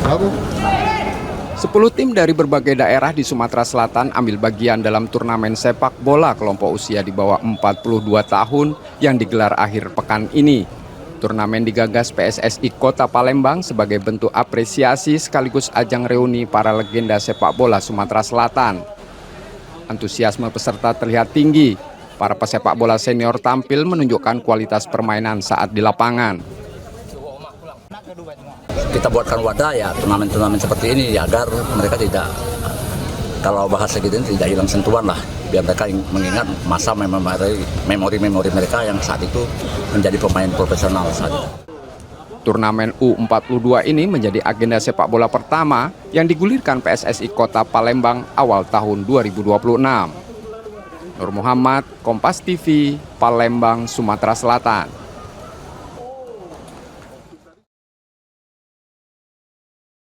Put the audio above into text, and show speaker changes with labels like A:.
A: Berapa?
B: 10 tim dari berbagai daerah di Sumatera Selatan ambil bagian dalam turnamen sepak bola kelompok usia di bawah 42 tahun yang digelar akhir pekan ini. Turnamen digagas PSSI Kota Palembang sebagai bentuk apresiasi sekaligus ajang reuni para legenda sepak bola Sumatera Selatan. Antusiasme peserta terlihat tinggi. Para pesepak bola senior tampil menunjukkan kualitas permainan saat di lapangan.
C: Kita buatkan wadah ya turnamen-turnamen seperti ini ya, agar mereka tidak, kalau bahasa gitu ini tidak hilang sentuhan lah, biar mereka mengingat masa memori-memori mereka yang saat itu menjadi pemain profesional saat itu.
B: Turnamen U42 ini menjadi agenda sepak bola pertama yang digulirkan PSSI Kota Palembang awal tahun 2026. Nur Muhammad, Kompas TV, Palembang, Sumatera Selatan.